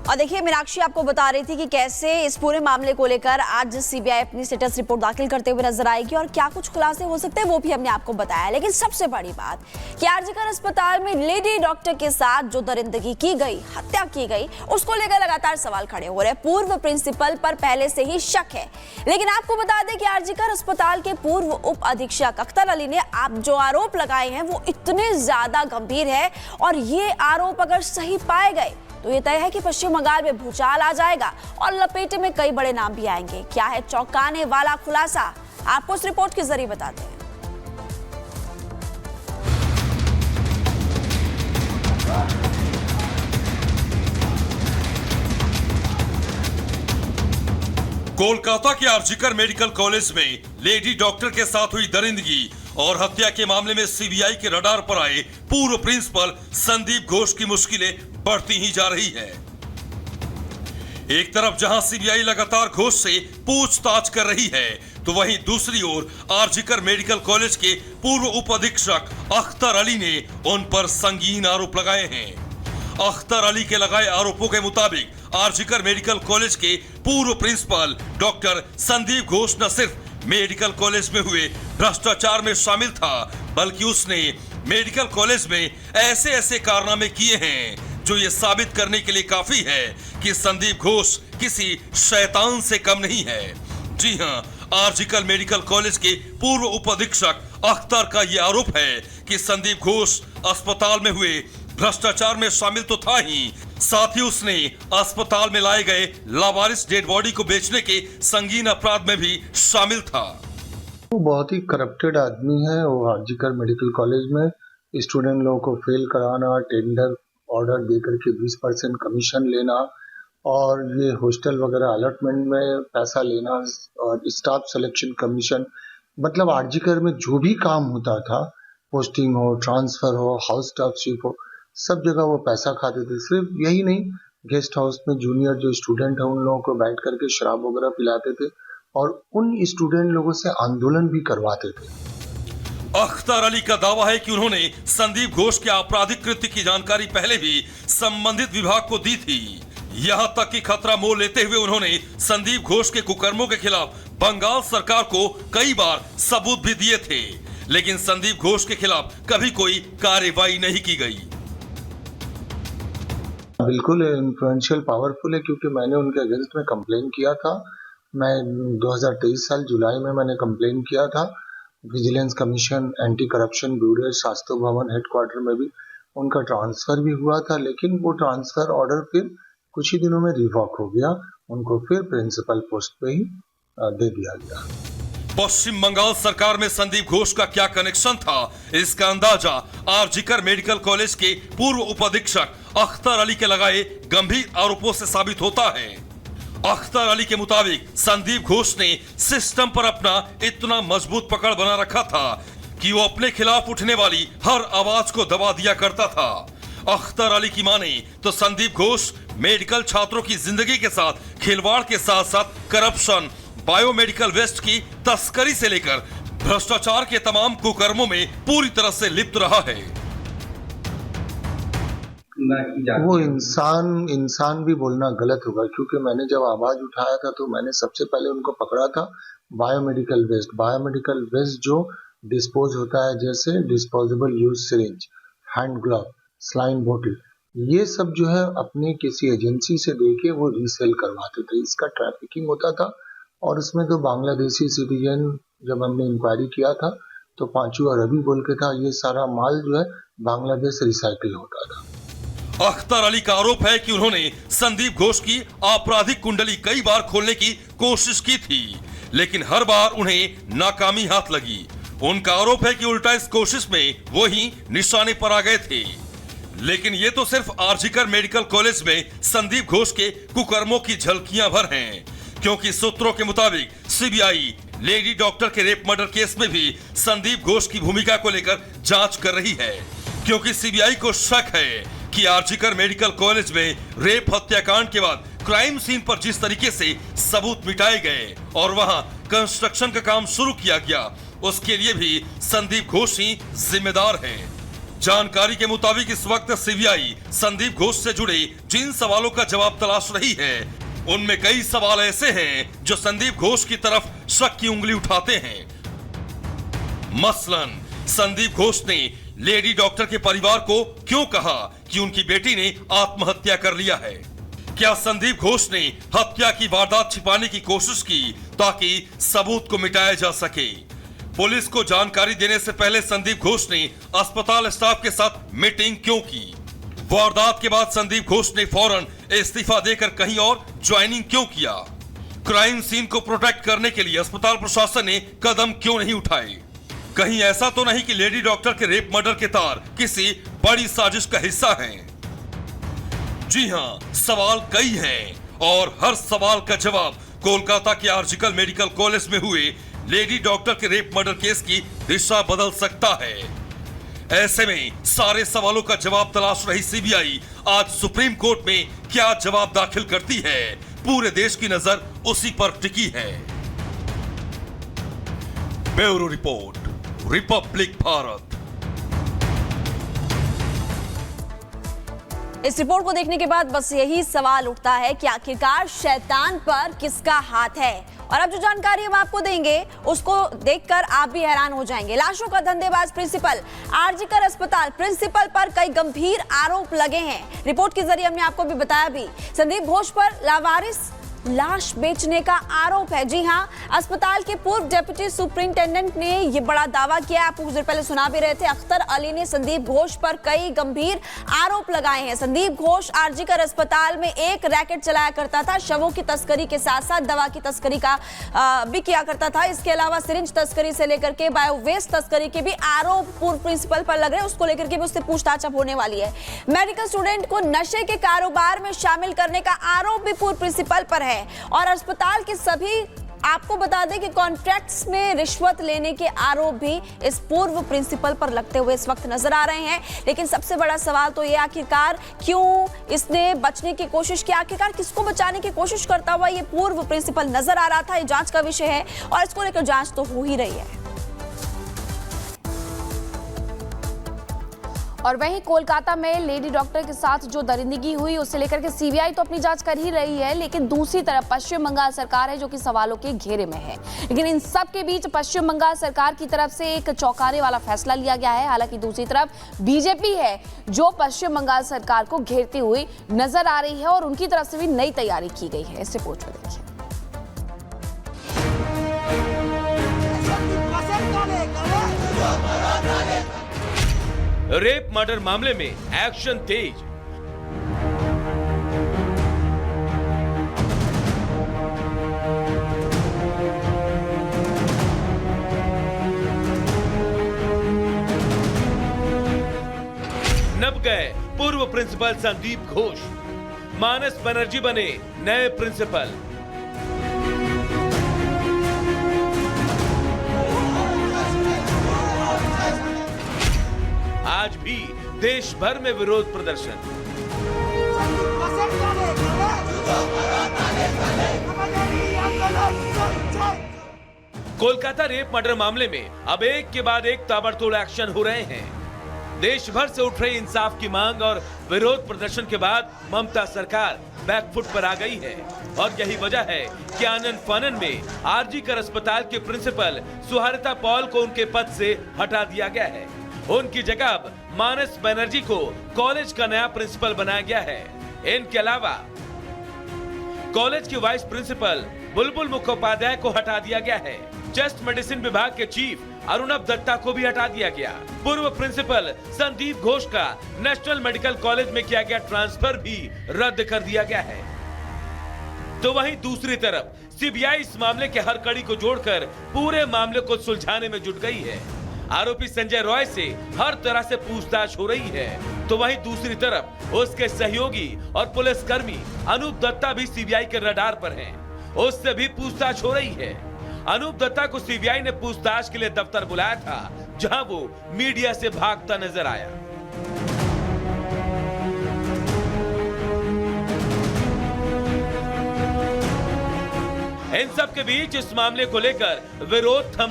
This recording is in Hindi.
और देखिए मीनाक्षी आपको बता रही थी कि कैसे इस पूरे मामले को लेकर आज सीबीआई अपनी स्टेटस रिपोर्ट दाखिल करते हुए नजर आएगी और क्या कुछ खुलासे हो सकते हैं वो भी हमने आपको बताया। लेकिन सबसे बड़ी बात कि आरजीकर अस्पताल में लेडी डॉक्टर के साथ जो दरिंदगी की गई, हत्या की गई, उसको लेकर लगातार सवाल खड़े हो रहे हैं। पूर्व प्रिंसिपल पर पहले से ही शक है, लेकिन आपको बता दें कि आरजीकर अस्पताल के पूर्व उप अधीक्षक अख्तर अली ने आप जो आरोप लगाए हैं वो इतने ज्यादा गंभीर है और ये आरोप अगर सही पाए गए तो ये तय है कि पश्चिम बंगाल में भूचाल आ जाएगा और लपेटे में कई बड़े नाम भी आएंगे। क्या है चौंकाने वाला खुलासा, आपको इस रिपोर्ट के जरिए बताते हैं। कोलकाता के आरजीकर मेडिकल कॉलेज में लेडी डॉक्टर के साथ हुई दरिंदगी और हत्या के मामले में सीबीआई के रडार पर आए पूर्व प्रिंसिपल संदीप घोष की मुश्किलें बढ़ती ही जा रही है। एक तरफ जहां सीबीआई लगातार घोष से पूछताछ कर रही है, तो वहीं दूसरी ओर आरजीकर मेडिकल कॉलेज के पूर्व उप अधीक्षक अख्तर अली ने उन पर संगीन आरोप लगाए हैं। अख्तर अली के लगाए आरोपों के मुताबिक आरजीकर मेडिकल कॉलेज के पूर्व प्रिंसिपल डॉक्टर संदीप घोष न सिर्फ मेडिकल कॉलेज में हुए भ्रष्टाचार में शामिल था, बल्कि उसने मेडिकल कॉलेज में ऐसे ऐसे कारनामे किए हैं जो ये साबित करने के लिए काफी है कि संदीप घोष किसी शैतान से कम नहीं है। जी हां, आरजीकर मेडिकल कॉलेज के पूर्व उप अधीक्षक अख्तर का ये आरोप है कि संदीप घोष अस्पताल में हुए भ्रष्टाचार में शामिल तो था ही, साथ ही उसने अस्पताल में लाए गए लावारिस डेड बॉडी को बेचने के संगीन अपराध में भी शामिल था। वो बहुत ही करप्टेड आदमी है। वो आरजीकर मेडिकल कॉलेज में स्टूडेंट लोगों को फेल कराना, टेंडर ऑर्डर देकर के 20% कमीशन लेना और ये हॉस्टल वगैरह अलॉटमेंट में पैसा लेना और स्टाफ सिलेक्शन कमीशन, मतलब आरजीकर में जो भी काम होता था, पोस्टिंग हो, ट्रांसफर हो, हाउस स्टाफशिप हो, सब जगह वो पैसा खाते थे। सिर्फ यही नहीं, गेस्ट हाउस में जूनियर जो स्टूडेंट है उन लोगों को बैठ करके शराब वगैरह पिलाते थे और उन स्टूडेंट लोगों से आंदोलन भी करवाते थे। अख्तर अली का दावा है कि उन्होंने संदीप घोष के आपराधिक कृत्य की जानकारी पहले भी संबंधित विभाग को दी थी। यहां तक कि खतरा मोल लेते हुए उन्होंने संदीप घोष के कुकर्मों के खिलाफ बंगाल सरकार को कई बार सबूत भी दिए थे, लेकिन संदीप घोष के खिलाफ कभी कोई कार्रवाई नहीं की गई। बिल्कुल इन्फ्लुएंशियल पावरफुल है, क्योंकि मैंने उनके अगेंस्ट में कंप्लेन किया था। मैं 2023 साल जुलाई में मैंने कंप्लेन किया था। Vigilance commission, anti corruption bureau, Shastri भवन हेडक्वार्टर में भी उनका ट्रांसफर भी हुआ था, लेकिन वो ट्रांसफर ऑर्डर फिर कुछ ही दिनों में रिवॉक हो गया। उनको फिर प्रिंसिपल पोस्ट पे ही दे दिया गया। पश्चिम बंगाल सरकार में संदीप घोष का क्या कनेक्शन था, इसका अंदाजा आरजीकर मेडिकल कॉलेज के पूर्व उप अधीक्षक अख्तर अली के लगाए गंभीर आरोपों से साबित होता है। अख्तर अली के मुताबिक संदीप घोष ने सिस्टम पर अपना इतना मजबूत पकड़ बना रखा था कि वो अपने खिलाफ उठने वाली हर आवाज को दबा दिया करता था। अख्तर अली की माने तो संदीप घोष मेडिकल छात्रों की जिंदगी के साथ खिलवाड़ के साथ साथ करप्शन, बायोमेडिकल वेस्ट की तस्करी से लेकर भ्रष्टाचार के तमाम कुकर्मों में पूरी तरह से लिप्त रहा है। वो इंसान भी बोलना गलत होगा, क्योंकि मैंने जब आवाज उठाया था तो मैंने सबसे पहले उनको पकड़ा था बायोमेडिकल वेस्ट जो डिस्पोज होता है, जैसे disposable use syringe, hand glove, saline बोतल, ये सब जो है अपने किसी एजेंसी से देके वो रीसेल करवाते थे। इसका ट्रैफिकिंग होता था और उसमें तो बांग्लादेशी सिटीजन, जब हमने इंक्वायरी किया था तो पांचू अरबी बोल के था, ये सारा माल जो है बांग्लादेश रिसाइकिल होता था। अख्तर अली का आरोप है कि उन्होंने संदीप घोष की आपराधिक कुंडली कई बार खोलने की कोशिश की थी, लेकिन हर बार उन्हें नाकामी हाथ लगी। उनका आरोप है कि उल्टा इस कोशिश में वो ही निशाने पर आ गए थे। लेकिन ये तो सिर्फ आरजीकर मेडिकल कॉलेज में संदीप घोष के कुकर्मों की झलकियां भर हैं, क्योंकि सूत्रों के मुताबिक सीबीआई लेडी डॉक्टर के रेप मर्डर केस में भी संदीप घोष की भूमिका को लेकर जांच कर रही है, क्योंकि सीबीआई को शक है कि आरजीकर मेडिकल कॉलेज में रेप हत्याकांड के बाद क्राइम सीन पर जिस तरीके से सबूत मिटाए गए और वहां कंस्ट्रक्शन का काम शुरू किया गया, उसके लिए भी संदीप घोष ही जिम्मेदार हैं। जानकारी के मुताबिक इस वक्त सीबीआई संदीप घोष से जुड़े जिन सवालों का जवाब तलाश रही है, उनमें कई सवाल ऐसे हैं जो संदीप घोष की तरफ शक की उंगली उठाते हैं। मसलन संदीप घोष ने लेडी डॉक्टर के परिवार को क्यों कहा कि उनकी बेटी ने आत्महत्या कर लिया है? क्या संदीप घोष ने हत्या की वारदात छिपाने की कोशिश की ताकि सबूत को मिटाया जा सके? पुलिस को जानकारी देने से पहले संदीप घोष ने अस्पताल स्टाफ के साथ मीटिंग क्यों की? वारदात के बाद संदीप घोष ने फौरन इस्तीफा देकर कहीं और ज्वाइनिंग क्यों किया? क्राइम सीन को प्रोटेक्ट करने के लिए अस्पताल प्रशासन ने कदम क्यों नहीं उठाए? कहीं ऐसा तो नहीं कि लेडी डॉक्टर के रेप मर्डर के तार किसी बड़ी साजिश का हिस्सा हैं? जी हां, सवाल कई हैं और हर सवाल का जवाब कोलकाता के आरजीकर मेडिकल कॉलेज में हुए लेडी डॉक्टर के रेप मर्डर केस की दिशा बदल सकता है। ऐसे में सारे सवालों का जवाब तलाश रही सीबीआई आज सुप्रीम कोर्ट में क्या जवाब दाखिल करती है, पूरे देश की नजर उसी पर टिकी है। Bureau report, Republic Bharat. इस रिपोर्ट को देखने के बाद बस यही सवाल उठता है कि आखिरकार शैतान पर किसका हाथ है। और अब जो जानकारी हम आपको देंगे उसको देखकर आप भी हैरान हो जाएंगे। लाशों का धंधेबाज प्रिंसिपल, आरजीकर अस्पताल प्रिंसिपल पर कई गंभीर आरोप लगे हैं। रिपोर्ट के जरिए हमने आपको भी बताया भी, संदीप घोष पर लावारिस लाश बेचने का आरोप है। जी हां, अस्पताल के पूर्व डिप्टी सुपरिंटेंडेंट ने यह बड़ा दावा किया। आपको कुछ देर पहले सुना भी रहे थे, अख्तर अली ने संदीप घोष पर कई गंभीर आरोप लगाए हैं। संदीप घोष आरजीकर अस्पताल में एक रैकेट चलाया करता था, शवों की तस्करी के साथ साथ दवा की तस्करी का भी किया करता था। इसके अलावा सिरिंज तस्करी से लेकर के बायो वेस्ट तस्करी के भी आरोप पूर्व प्रिंसिपल पर लग रहे हैं। उसको लेकर के भी उससे पूछताछ अब होने वाली है। मेडिकल स्टूडेंट को नशे के कारोबार में शामिल करने का आरोप भी पूर्व प्रिंसिपल पर है। और अस्पताल के सभी, आपको बता दें कि कॉन्ट्रैक्ट्स में रिश्वत लेने के आरोप भी इस पूर्व प्रिंसिपल पर लगते हुए इस वक्त नजर आ रहे हैं। लेकिन सबसे बड़ा सवाल तो ये, आखिरकार क्यों इसने बचने की कोशिश की? आखिरकार किसको बचाने की कोशिश करता हुआ ये पूर्व प्रिंसिपल नजर आ रहा था? ये जांच का विषय है और इसको लेकर जांच तो हो ही रही है। और वहीं कोलकाता में लेडी डॉक्टर के साथ जो दरिंदगी हुई उससे लेकर के सीबीआई तो अपनी जांच कर ही रही है, लेकिन दूसरी तरफ पश्चिम बंगाल सरकार है जो कि सवालों के घेरे में है। लेकिन इन सब के बीच पश्चिम बंगाल सरकार की तरफ से एक चौंकाने वाला फैसला लिया गया है। हालांकि दूसरी तरफ बीजेपी है जो पश्चिम बंगाल सरकार को घेरती हुई नजर आ रही है और उनकी तरफ से भी नई तैयारी की गई है। इस रिपोर्ट में देखिए। रेप मर्डर मामले में एक्शन तेज। नब गए पूर्व प्रिंसिपल संदीप घोष, मानस बनर्जी बने नए प्रिंसिपल। आज भी देश भर में विरोध प्रदर्शन। कोलकाता रेप मर्डर मामले में अब एक के बाद एक ताबड़तोड़ एक्शन हो रहे हैं। देश भर से उठ रही इंसाफ की मांग और विरोध प्रदर्शन के बाद ममता सरकार बैकफुट पर आ गई है। और यही वजह है कि आनन फानन में आरजीकर अस्पताल के प्रिंसिपल सुहारिता पॉल को उनके पद से हटा दिया गया है। उनकी जगह अब मानस बनर्जी को कॉलेज का नया प्रिंसिपल बनाया गया है। इनके अलावा कॉलेज की वाइस प्रिंसिपल बुलबुल मुखोपाध्याय को हटा दिया गया है। चेस्ट मेडिसिन विभाग के चीफ अरुणव दत्ता को भी हटा दिया गया। पूर्व प्रिंसिपल संदीप घोष का नेशनल मेडिकल कॉलेज में किया गया ट्रांसफर भी रद्द कर दिया गया है। तो वहीं दूसरी तरफ सीबीआई इस मामले के हर कड़ी को जोड़कर पूरे मामले को सुलझाने में जुट गई है। आरोपी संजय रॉय से हर तरह से पूछताछ हो रही है। तो वहीं दूसरी तरफ उसके सहयोगी और पुलिसकर्मी अनूप दत्ता भी सीबीआई के रडार पर हैं। उससे भी पूछताछ हो रही है। अनूप दत्ता को सीबीआई ने पूछताछ के लिए दफ्तर बुलाया था, जहां वो मीडिया से भागता नजर आया। इन सब के बीच इस मामले को लेकर विरोध थम